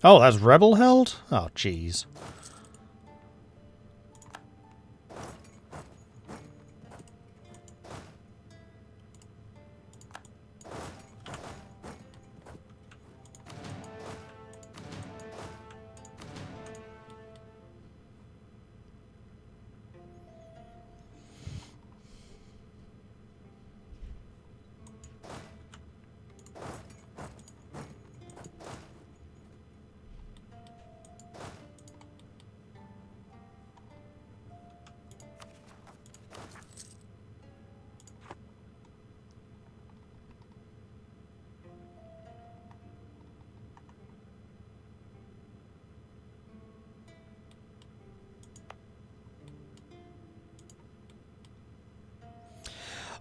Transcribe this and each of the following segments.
Oh, that's rebel held? Oh, jeez.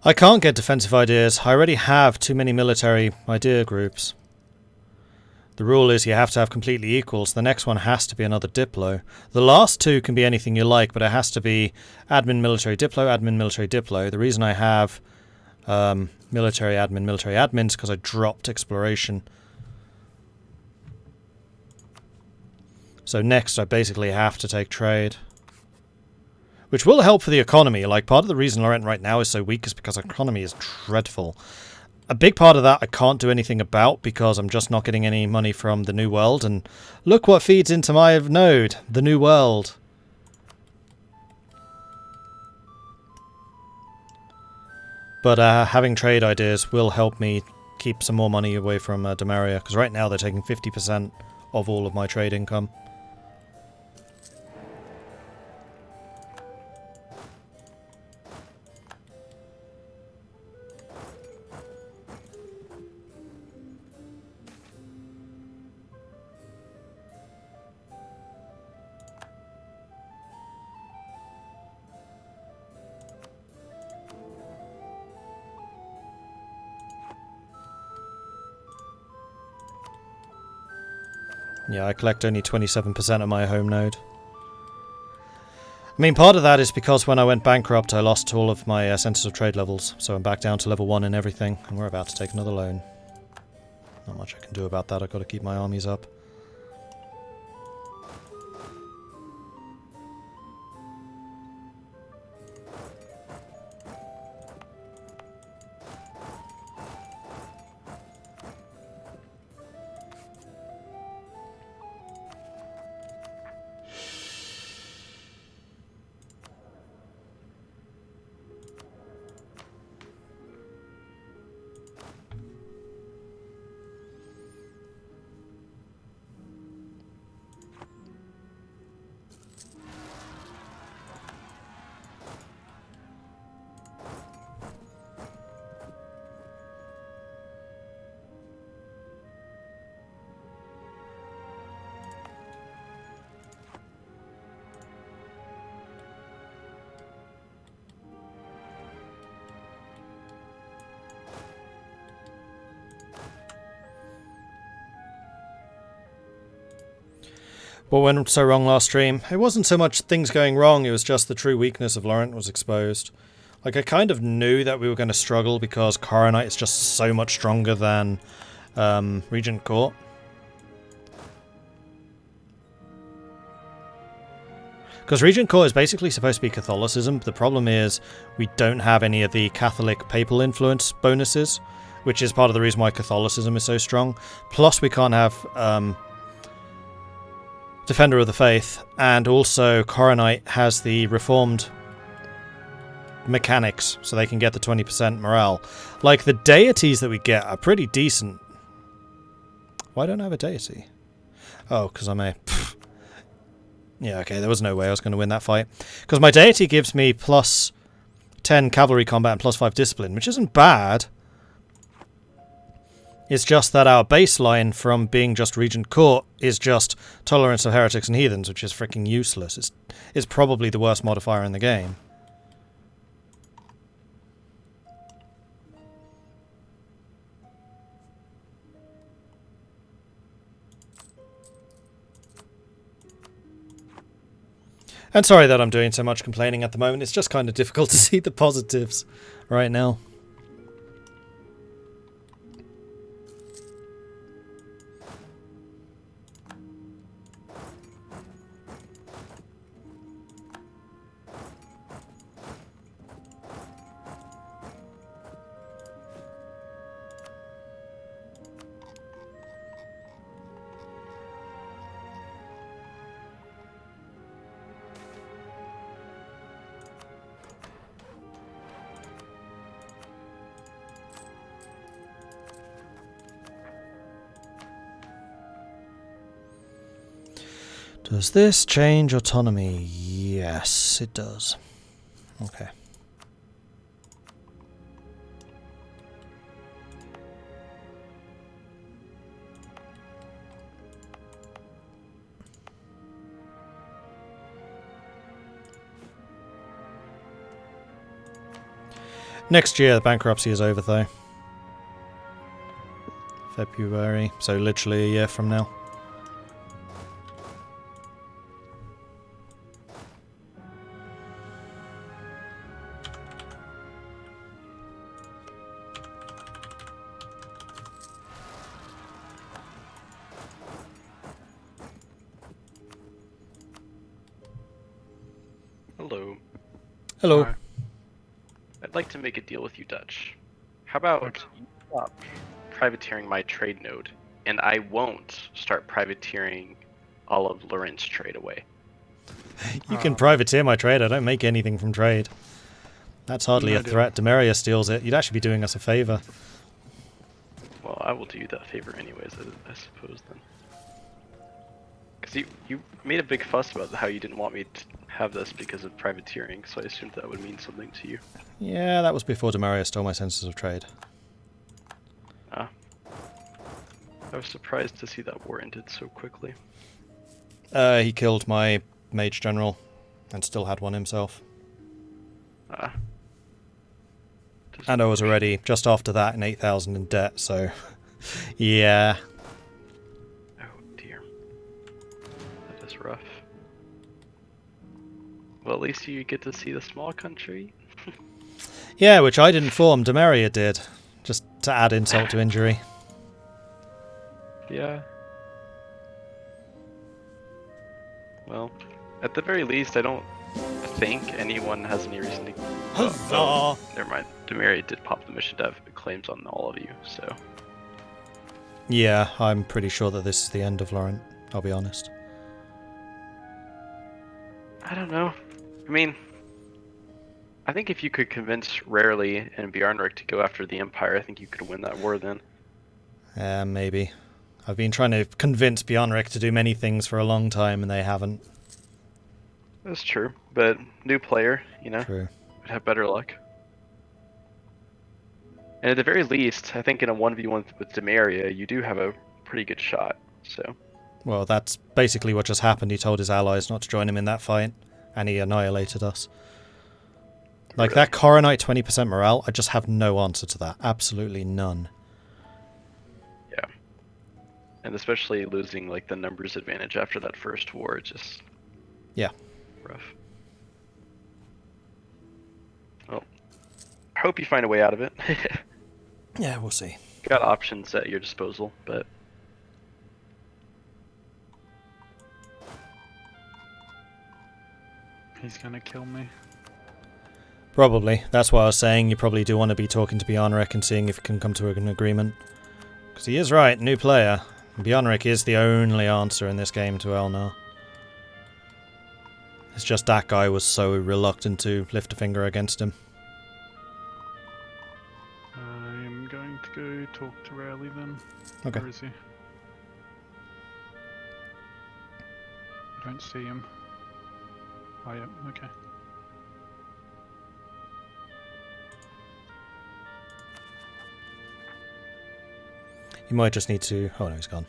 I can't get defensive ideas. I already have too many military idea groups. The rule is you have to have completely equals. The next one has to be another Diplo. The last two can be anything you like, but it has to be admin, military, Diplo, admin, military, Diplo. The reason I have military, admin is because I dropped exploration. So next I basically have to take trade. Which will help for the economy. Like, part of the reason Lorent right now is so weak is because economy is dreadful. A big part of that I can't do anything about because I'm just not getting any money from the New World. And look what feeds into my node, the New World. But having trade ideas will help me keep some more money away from Demaria. Because right now they're taking 50% of all of my trade income. Yeah, I collect only 27% of my home node. I mean, part of that is because when I went bankrupt, I lost all of my centers of trade levels, so I'm back down to level 1 and everything, and we're about to take another loan. Not much I can do about that, I've got to keep my armies up. What went so wrong last stream? It wasn't so much things going wrong, it was just the true weakness of Lorent was exposed. Like, I kind of knew that we were going to struggle because Coronite is just so much stronger than Regent Court. Because Regent Court is basically supposed to be Catholicism. The problem is we don't have any of the Catholic papal influence bonuses, which is part of the reason why Catholicism is so strong. Plus we can't have Defender of the Faith, and also Coronite has the Reformed mechanics, so they can get the 20% morale. Like, the deities that we get are pretty decent. Why don't I have a deity? Oh, because I'm a... Yeah, okay, there was no way I was going to win that fight. Because my deity gives me plus 10 cavalry combat and plus 5 discipline, which isn't bad. It's just that our baseline from being just Regent Court is just Tolerance of Heretics and Heathens, which is freaking useless. It's probably the worst modifier in the game. And sorry that I'm doing so much complaining at the moment, it's just kind of difficult to see the positives right now. Does this change autonomy? Yes, it does. Okay. Next year, the bankruptcy is over, though. February, so literally a year from now. Hello. Hello. Hi. I'd like to make a deal with you, Dutch. How about you stop privateering my trade node, and I won't start privateering all of Lorent's trade away. You can privateer my trade. I don't make anything from trade. That's hardly a threat. Demeria steals it. You'd actually be doing us a favour. Well, I will do you that favor anyways, I suppose, then. Because you made a big fuss about how you didn't want me to have this because of privateering, so I assumed that would mean something to you. Yeah, that was before Demeria stole my senses of trade. Ah. I was surprised to see that war ended so quickly. He killed my mage general and still had one himself. Ah. And I was already just after that in 8,000 in debt, so yeah. Oh dear. That is rough. Well, at least you get to see the small country. Yeah, which I didn't form, Demeria did. Just to add insult to injury. Yeah. Well, at the very least, I don't think anyone has any reason to... Oh, never mind. Demeria did pop the mission to have claims on all of you, so... Yeah, I'm pretty sure that this is the end of Lorent, I'll be honest. I don't know. I mean, I think if you could convince Rarely and Bjarnrik to go after the Empire, I think you could win that war then. Maybe. I've been trying to convince Bjarnrik to do many things for a long time, and they haven't. That's true, but new player, you know, True. would have better luck. And at the very least, I think in a 1v1 with Demeria, you do have a pretty good shot, so... Well, that's basically what just happened. He told his allies not to join him in that fight, and he annihilated us. Like, that Coronite 20% morale, I just have no answer to that. Absolutely none. Yeah. And especially losing, like, the numbers advantage after that first war, just... Yeah. Rough. Well, I hope you find a way out of it. Yeah, we'll see. Got options at your disposal, but... He's gonna kill me. Probably. That's why I was saying you probably do want to be talking to Bjarnrik and seeing if you can come to an agreement. Because he is right, new player. Bjarnrik is the only answer in this game to Elnar. It's just that guy was so reluctant to lift a finger against him. I'm going to go talk to Rarely then. Okay. Where is he? I don't see him. Oh yeah, okay. You might just need to... Oh no, he's gone.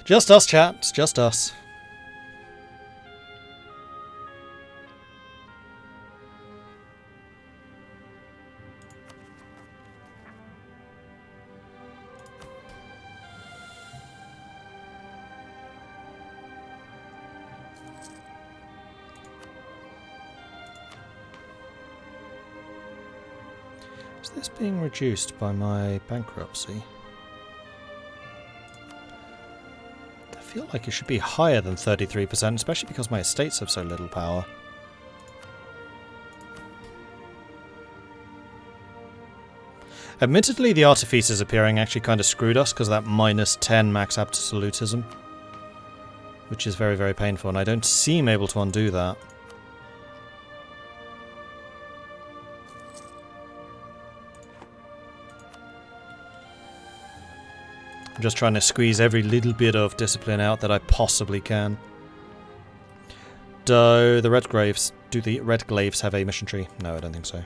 Just us, chat. It's just us. Is this being reduced by my bankruptcy? I feel like it should be higher than 33%, especially because my estates have so little power. Admittedly, the artificers appearing actually kind of screwed us because of that -10 max absolutism. Which is very, very painful, and I don't seem able to undo that. I'm just trying to squeeze every little bit of discipline out that I possibly can. Do the red glaives have a mission tree? No, I don't think so.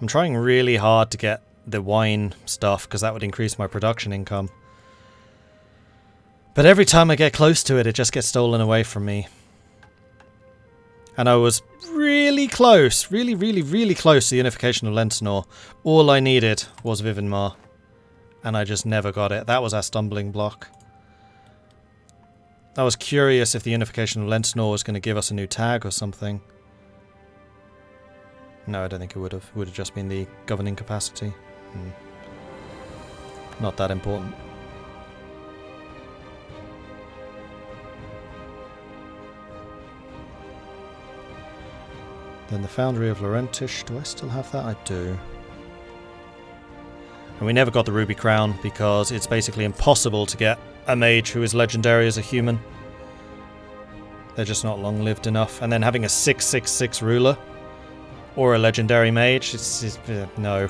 I'm trying really hard to get the wine stuff because that would increase my production income. But every time I get close to it, it just gets stolen away from me. And I was really close, really close to the unification of Lentinor. All I needed was Vivinmar. And I just never got it. That was our stumbling block. I was curious if the unification of Lentinor was going to give us a new tag or something. No, I don't think it would have. It would have just been the governing capacity. Not that important. Then the Foundry of Lorentish. Do I still have that? I do. And we never got the Ruby Crown because it's basically impossible to get a mage who is legendary as a human. They're just not long-lived enough. And then having a 666 ruler or a legendary mage, it's no.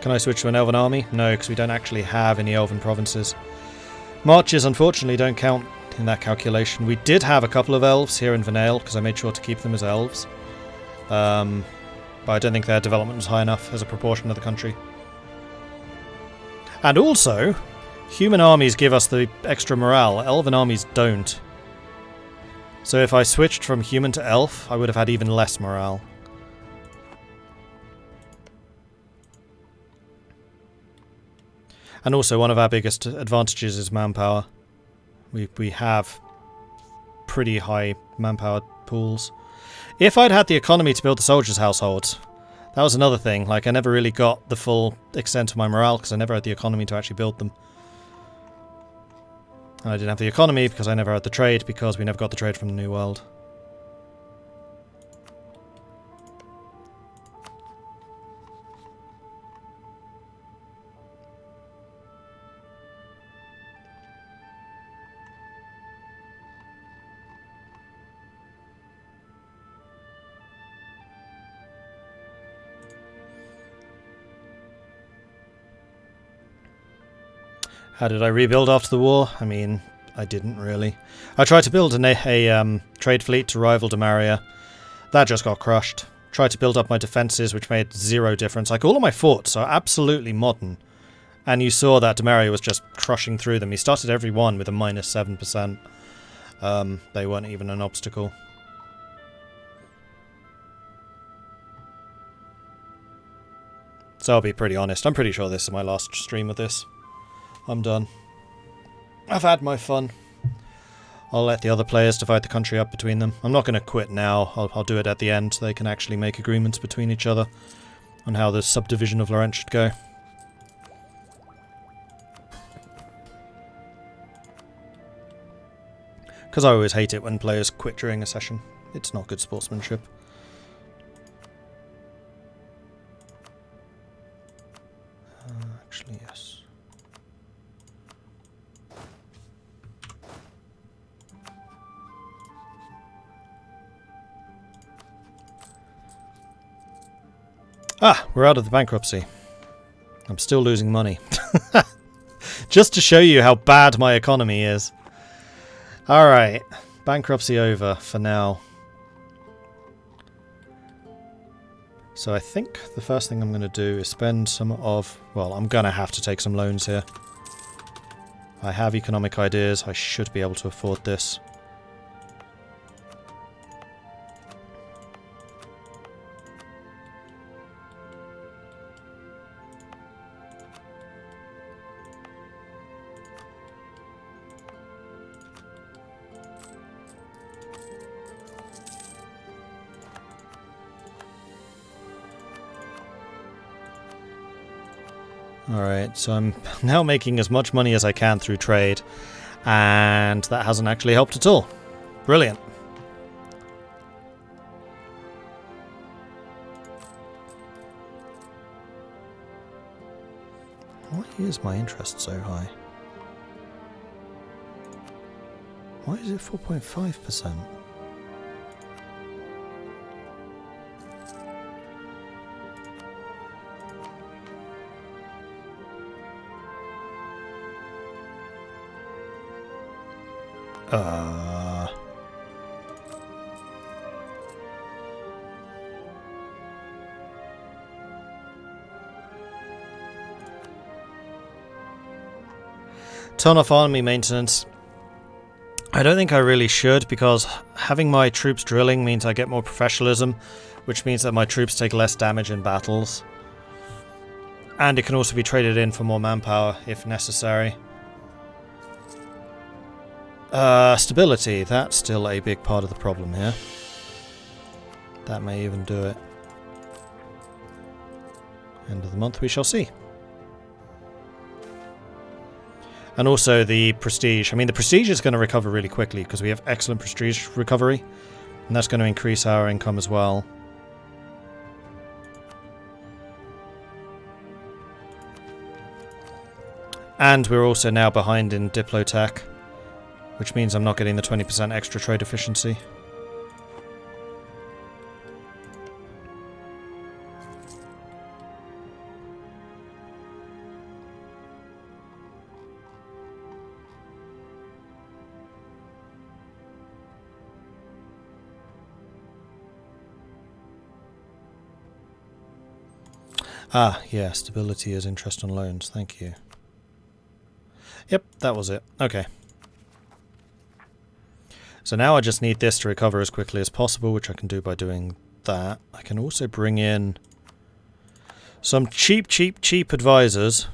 Can I switch to an elven army? No, because we don't actually have any elven provinces. Marches, unfortunately, don't count in that calculation. We did have a couple of elves here in Vanail, because I made sure to keep them as elves. But I don't think their development was high enough as a proportion of the country. And also, human armies give us the extra morale. Elven armies don't. So if I switched from human to elf, I would have had even less morale. And also, one of our biggest advantages is manpower. We have pretty high manpower pools. If I'd had the economy to build the soldiers' households, that was another thing. Like, I never really got the full extent of my morale because I never had the economy to actually build them. And I didn't have the economy because I never had the trade, because we never got the trade from the New World. How did I rebuild after the war? I mean, I didn't really. I tried to build a trade fleet to rival Demaria. That just got crushed. Tried to build up my defences, which made zero difference. Like, all of my forts are absolutely modern. And you saw that Demaria was just crushing through them. He started every one with a minus 7%. They weren't even an obstacle. So I'll be pretty honest. I'm pretty sure this is my last stream of this. I'm done. I've had my fun. I'll let the other players divide the country up between them. I'm not going to quit now. I'll do it at the end. They can actually make agreements between each other on how the subdivision of Lorent should go. Because I always hate it when players quit during a session. It's not good sportsmanship. Actually, yes. Ah, we're out of the bankruptcy. I'm still losing money. Just to show you how bad my economy is. Alright, bankruptcy over for now. So I think the first thing I'm going to do is spend some of... Well, I'm going to have to take some loans here. I have economic ideas. I should be able to afford this. Alright, so I'm now making as much money as I can through trade, and that hasn't actually helped at all. Brilliant. Why is my interest so high? Why is it 4.5%? Turn off army maintenance. I don't think I really should, because having my troops drilling means I get more professionalism, which means that my troops take less damage in battles. And it can also be traded in for more manpower if necessary. Stability, that's still a big part of the problem here. That may even do it. End of the month we shall see. And also the prestige. I mean, the prestige is going to recover really quickly because we have excellent prestige recovery. And that's going to increase our income as well. And we're also now behind in Diplotech, which means I'm not getting the 20% extra trade efficiency. Ah, yeah, stability is interest on loans, thank you. Yep, that was it. Okay. So now I just need this to recover as quickly as possible, which I can do by doing that. I can also bring in some cheap advisors.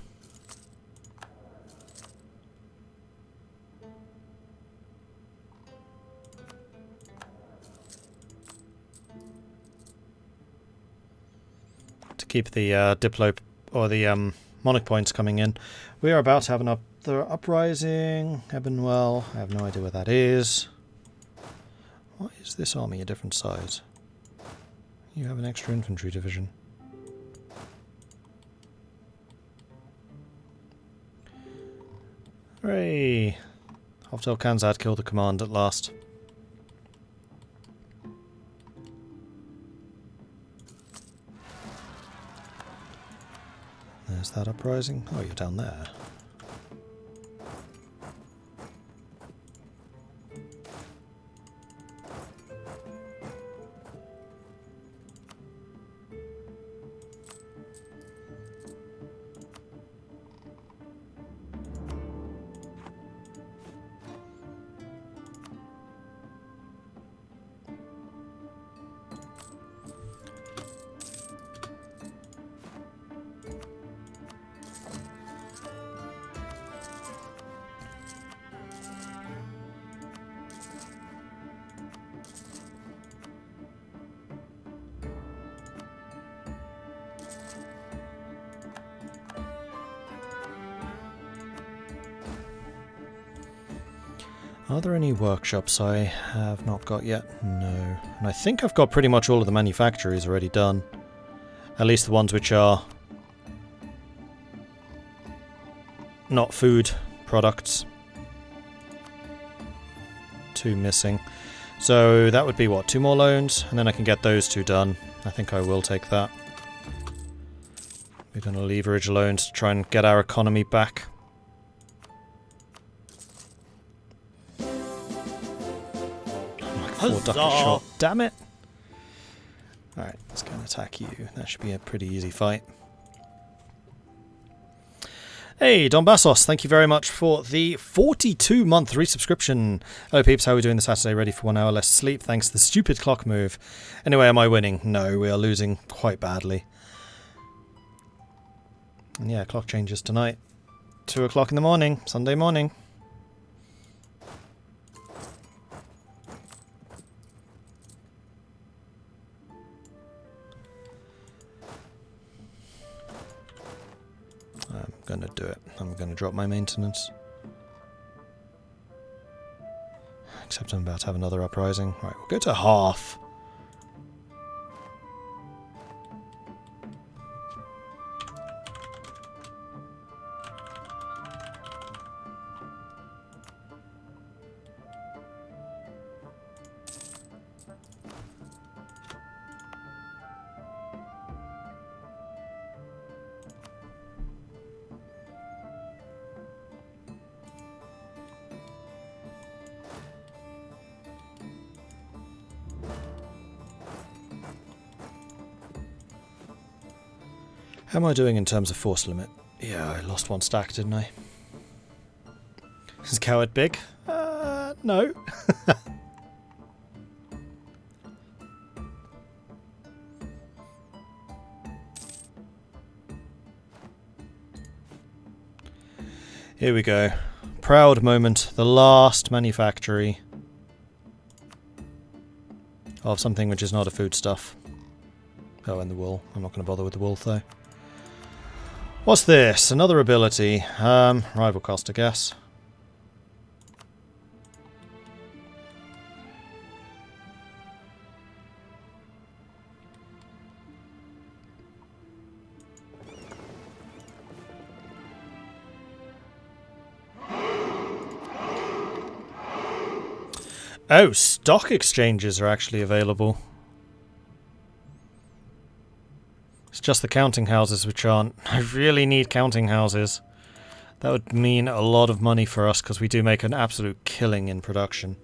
To keep the Diplo or the Monarch points coming in. We are about to have another uprising. Ebenwell. I have no idea what that is. Why is this army a different size? You have an extra infantry division. Hooray! Hoftel Kanzad killed the command at last. There's that uprising. Oh, you're down there. Are there any workshops I have not got yet? No. And I think I've got pretty much all of the manufactories already done. At least the ones which are not food products. 2 missing. So that would be what, 2 more loans? And then I can get those 2 done. I think I will take that. We're going to leverage loans to try and get our economy back. Ducky shot. Damn it! Alright, let's go and attack you. That should be a pretty easy fight. Hey, Don Bassos, thank you very much for the 42-month resubscription. Hello peeps, how are we doing this Saturday? Ready for 1 hour less sleep thanks to the stupid clock move. Anyway, am I winning? No, we are losing quite badly. And yeah, clock changes tonight. 2 o'clock in the morning, Sunday morning. I'm gonna do it. I'm gonna drop my maintenance. Except I'm about to have another uprising. Right, we'll go to half. How am I doing in terms of force limit? Yeah, I lost 1 stack, didn't I? Is Coward big? No. Here we go. Proud moment. The last manufactory of something which is not a foodstuff. Oh, and the wool. I'm not going to bother with the wool, though. What's this? Another ability. Rival cost, I guess. Oh, stock exchanges are actually available. It's just the counting houses which aren't. I really need counting houses. That would mean a lot of money for us because we do make an absolute killing in production.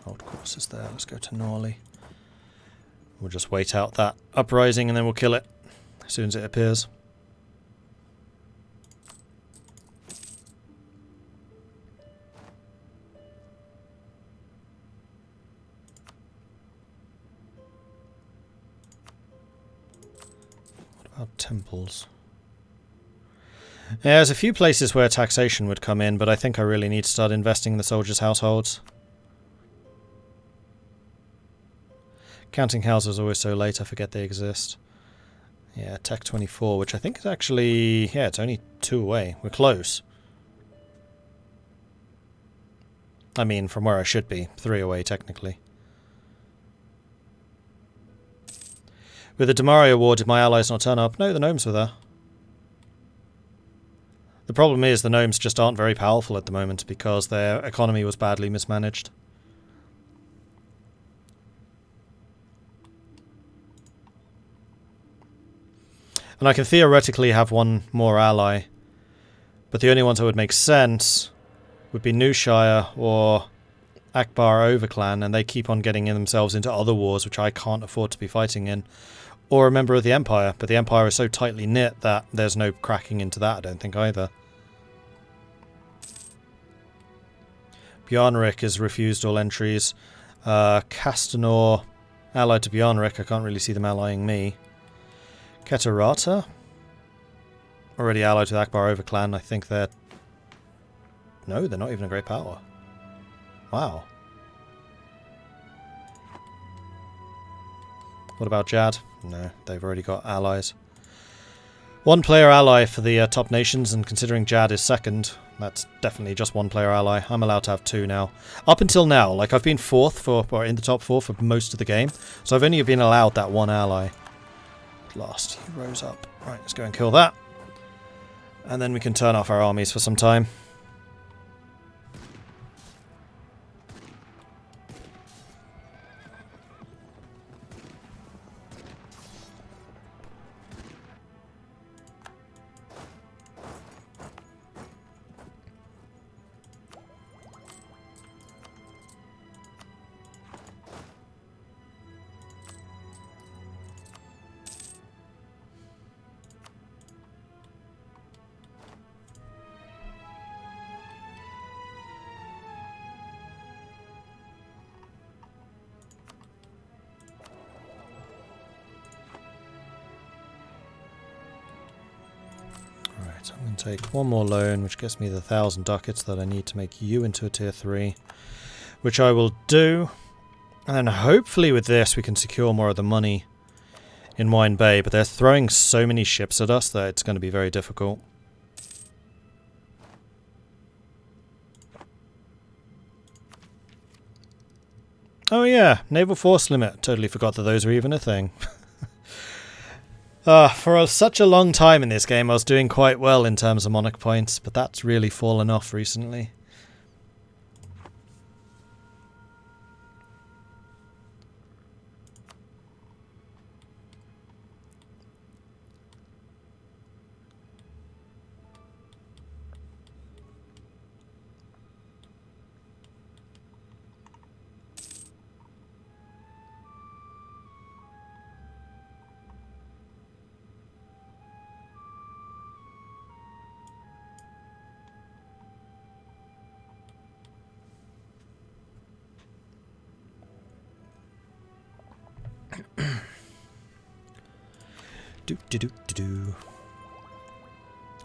Hold courses there. Let's go to Norley. We'll just wait out that uprising and then we'll kill it as soon as it appears. What about temples? Yeah, there's a few places where taxation would come in, but I think I really need to start investing in the soldiers' households. Counting houses are always so late, I forget they exist. Yeah, Tech 24, which I think is actually... yeah, it's only 2 away. We're close. I mean, from where I should be. 3 away, technically. With the Damari Award, did my allies not turn up? No, the gnomes were there. The problem is the gnomes just aren't very powerful at the moment because their economy was badly mismanaged. And I can theoretically have 1 more ally, but the only ones that would make sense would be Newshire or Akbar Overclan, and they keep on getting in themselves into other wars which I can't afford to be fighting in, or a member of the Empire, but the Empire is so tightly knit that there's no cracking into that, I don't think, either. Bjarnrik has refused all entries. Castanor, allied to Bjarnrik, I can't really see them allying me. Keterata, already allied with Akbar Overclan. I think they're... no, they're not even a great power. Wow. What about Jad? No, they've already got allies. 1 player ally for the top nations, and considering Jad is second, that's definitely just 1 player ally. I'm allowed to have 2 now. Up until now, like I've been 4th for, or in the top 4 for most of the game, so I've only been allowed that 1 ally. Last, he rose up. Right, let's go and kill that. And then we can turn off our armies for some time. I'm going to take 1 more loan, which gets me the 1,000 ducats that I need to make you into a tier 3, which I will do. And then hopefully with this we can secure more of the money in Wine Bay, but they're throwing so many ships at us that it's going to be very difficult. Oh yeah, naval force limit. Totally forgot that those were even a thing. For such a long time in this game I was doing quite well in terms of monarch points, but that's really fallen off recently.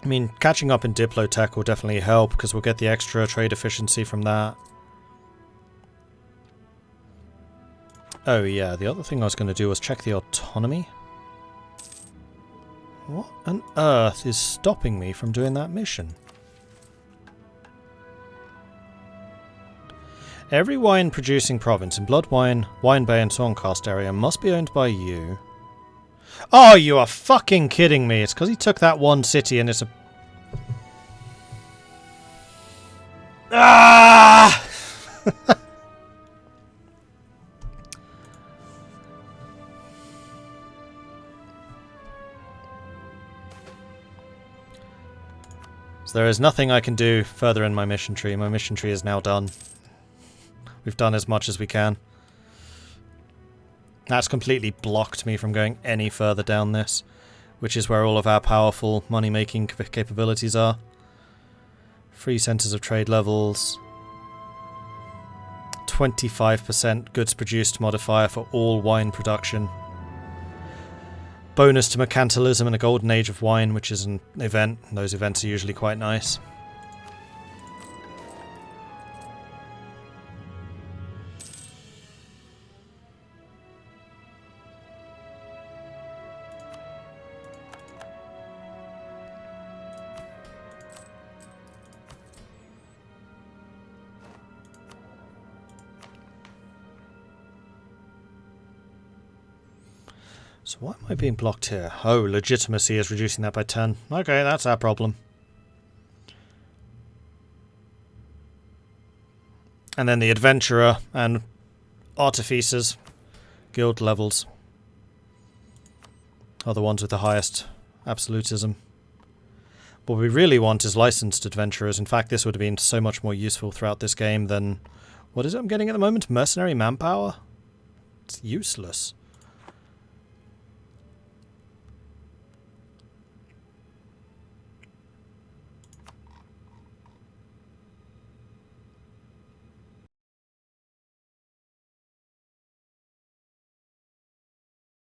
I mean, catching up in Diplotech will definitely help, because we'll get the extra trade efficiency from that. Oh yeah, the other thing I was going to do was check the autonomy. What on earth is stopping me from doing that mission? Every wine-producing province in Blood Wine, Wine Bay and Songcast area must be owned by you. Oh, you are fucking kidding me. It's because he took that one city and it's a... Ah! So there is nothing I can do further in my mission tree. My mission tree is now done. We've done as much as we can. That's completely blocked me from going any further down this, which is where all of our powerful money-making capabilities are. Free centers of trade levels. 25% goods produced modifier for all wine production. Bonus to mercantilism in a golden age of wine, which is an event. Those events are usually quite nice. So why am I being blocked here? Oh, legitimacy is reducing that by 10. Okay, that's our problem. And then the adventurer and artificers guild levels are the ones with the highest absolutism. What we really want is licensed adventurers. In fact, this would have been so much more useful throughout this game than... What is it I'm getting at the moment? Mercenary manpower? It's useless.